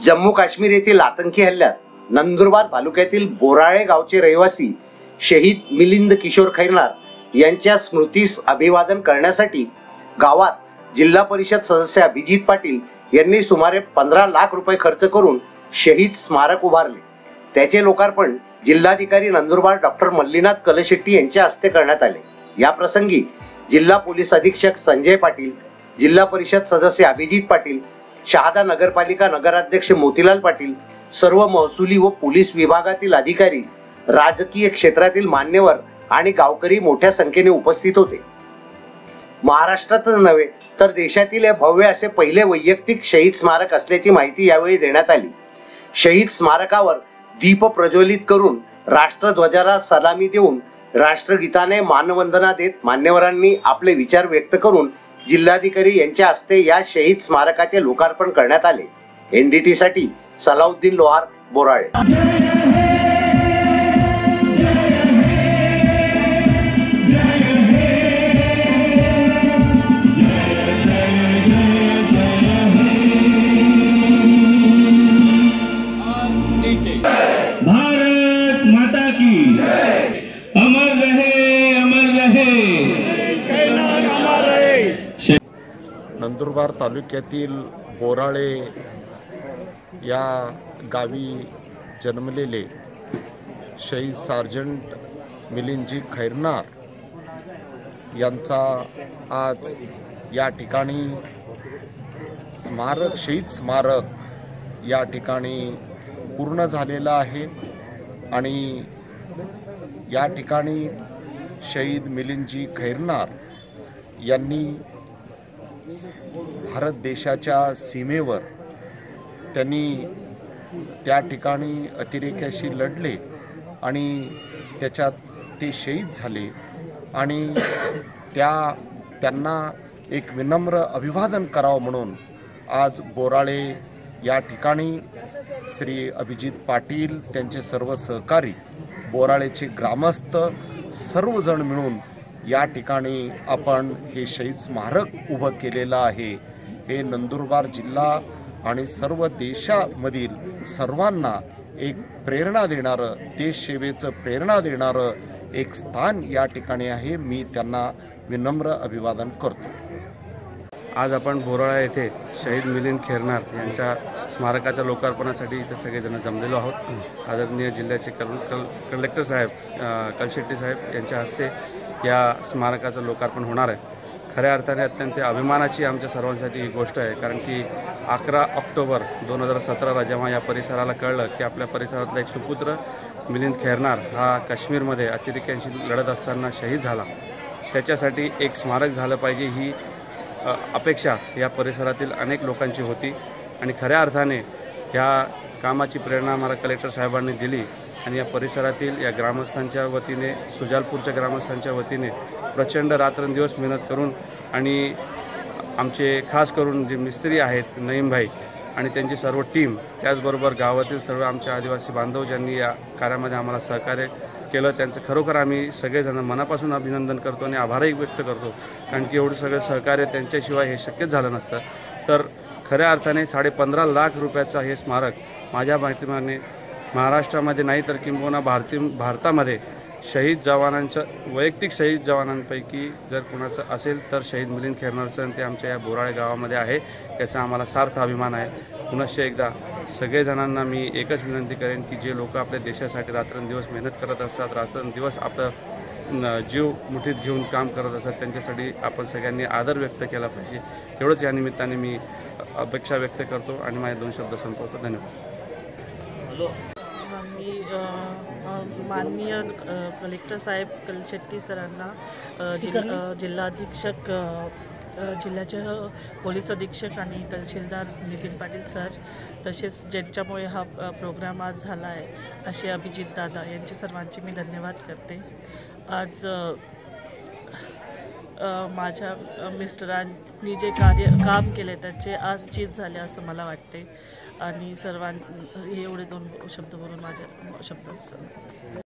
जम्मू काश्मीर येथील आतंकी हल्ल्यात नंदुरबार तालुक्यातील बोराळे गावचे रहिवासी शहीद मिलिंद किशोर खैरनार यांच्या स्मृतीस अभिवादन करण्यासाठी गावात जिल्हा परिषद सदस्य अभिजित पाटील यांनी सुमारे 15 लाख रुपये खर्च करून शहीद स्मारक उभारले। त्याचे लोकार्पण जिल्हाधिकारी नंदुरबार डॉक्टर मल्लीनाथ कलशेट्टी यांच्या हस्ते करण्यात आले। या प्रसंगी जिल्हा पोलीस अधीक्षक संजय पाटील, जिल्हा परिषद सदस्य अभिजित पाटील, शहादा नगरपालिका नगराध्यक्ष मोतीलाल पाटील, सर्व महसुली व पोलीस विभागातील अधिकारी, राजकीय क्षेत्रातील मान्यवर आणि गावकरी मोठ्या संख्येने उपस्थित होते। महाराष्ट्रातच नव्हे तर देशातील हे भव्य असे पहिले वैयक्तिक शहीद स्मारक असल्याची माहिती यावेळी देण्यात आली। शहीद स्मारकावर दीप प्रज्वलित करून राष्ट्रध्वजाला सलामी देऊन राष्ट्रगीताने मानवंदना देत मान्यवरांनी आपले विचार व्यक्त करून जिल्हाधिकारी यांच्या हस्ते या शहीद स्मारकाचे लोकार्पण करण्यात आले। एनडीटी साठी सलाउद्दीन लोहार, बोराळे। भारत माता की अमर रहे, अमर रहे। नंदुरबार तालुक्यातील बोराळे या गावी जन्मलेले शहीद सार्जंट मिलिंदजी खैरनार यांचा आज या ठिकाणी शहीद स्मारक या ठिकाणी पूर्ण झालेला आहे आणि या ठिकाणी शहीद मिलिंदजी खैरनार यांनी भारत देशाच्या सीमेवर त्यांनी त्या ठिकाणी अतिरेक्याशी लढले आणि त्याच्यात ते शहीद झाले आणि त्यांना एक विनम्र अभिवादन करावं म्हणून आज बोराळे या ठिकाणी श्री अभिजित पाटील, त्यांचे सर्व सहकारी, बोराळेचे ग्रामस्थ सर्वजण मिळून या ठिकाणी आपण हे शहीद स्मारक उभं केलेलं आहे। हे नंदुरबार जिल्हा आणि सर्व देशामधील सर्वांना एक प्रेरणा देणारं, देशसेवेचं प्रेरणा देणारं एक स्थान या ठिकाणी आहे। मी त्यांना विनम्र अभिवादन करतो। आज आपण बोराळा येथे शहीद मिलिंद खैरनार यांच्या स्मारकाच्या लोकार्पणासाठी इथे सगळेजण जमलेलो आहोत। आदरणीय जिल्ह्याचे कलेक्टर साहेब कलशेट्टी साहेब यांच्या हस्ते या स्मारकाचं लोकार्पण होणार आहे। खऱ्या अर्थाने अत्यंत अभिमानाची आमच्या सर्वांसाठी ही गोष्ट आहे, कारण की 11 ऑक्टोबर 2017ला जेव्हा या परिसराला कळलं की आपल्या परिसरातला एक सुपुत्र मिलिंद खैरनार हा काश्मीरमध्ये अतिरेक्यांशी लढत असताना शहीद झाला, त्याच्यासाठी एक स्मारक झालं पाहिजे ही अपेक्षा या परिसरातील अनेक लोकांची होती आणि खऱ्या अर्थाने ह्या कामाची प्रेरणा आम्हाला कलेक्टर साहेबांनी दिली आणि या परिसरातील या ग्रामस्थांच्या वतीने, सुजालपूरच्या ग्रामस्थांच्या वतीने प्रचंड रात्रंदिवस मेहनत करून आणि आमचे खास करून जे मिस्त्री आहेत नईम भाई आणि त्यांची सर्व टीम, त्याचबरोबर गावातील सर्व आमचे आदिवासी बांधव ज्यांनी या कार्यामध्ये आम्हाला सहकार्य केलं, त्यांचं खरोखर आम्ही सगळेजण मनापासून अभिनंदन करतो आणि आभारही व्यक्त करतो, कारण की एवढं सगळं सहकार्य त्यांच्याशिवाय हे शक्यच झालं नसतं। तर खऱ्या अर्थाने 15.5 लाख रुपयाचं हे स्मारक माझ्या माहितीप्रमाणे महाराष्ट्रामध्ये नाही तर किंबहुना भारतामध्ये शहीद जवानांच्या वैयक्तिक शहीद जवानांपैकी जर कोणाचं असेल तर शहीद मिलिंद खैरनारचं ते आमच्या या बोराळे गावामध्ये आहे, याचा आम्हाला सार्थ अभिमान आहे। पुनश्च एकदा सगळेजणांना मी एकच विनंती करेन की जे लोक आपल्या देशासाठी रात्रंदिवस मेहनत करत असतात, रात्रंदिवस आपलं जीव मुठीत घेऊन काम करत असतात, त्यांच्यासाठी आपण सगळ्यांनी आदर व्यक्त केला पाहिजे। एवढंच या निमित्ताने मी अपेक्षा व्यक्त करतो आणि माझे 2 शब्द संपवतो। धन्यवाद। माननीय कलेक्टर साहेब कलशेट्टी सरांना, जिल्हाधीक्षक, जिल्ह्याचे पोलीस अधीक्षक आणि तहसीलदार नितीन पाटील सर, तसेच ज्यांच्यामुळे हा प्रोग्राम आज झाला आहे असे अभिजित दादा यांचे सर्वांचे मी धन्यवाद करते। आज माझ्या मिस्टरांनी जे काम केले त्याचे आज चीज झाले असं मला वाटते आणि एवढे 2 शब्द बोलून माझ्या शब्द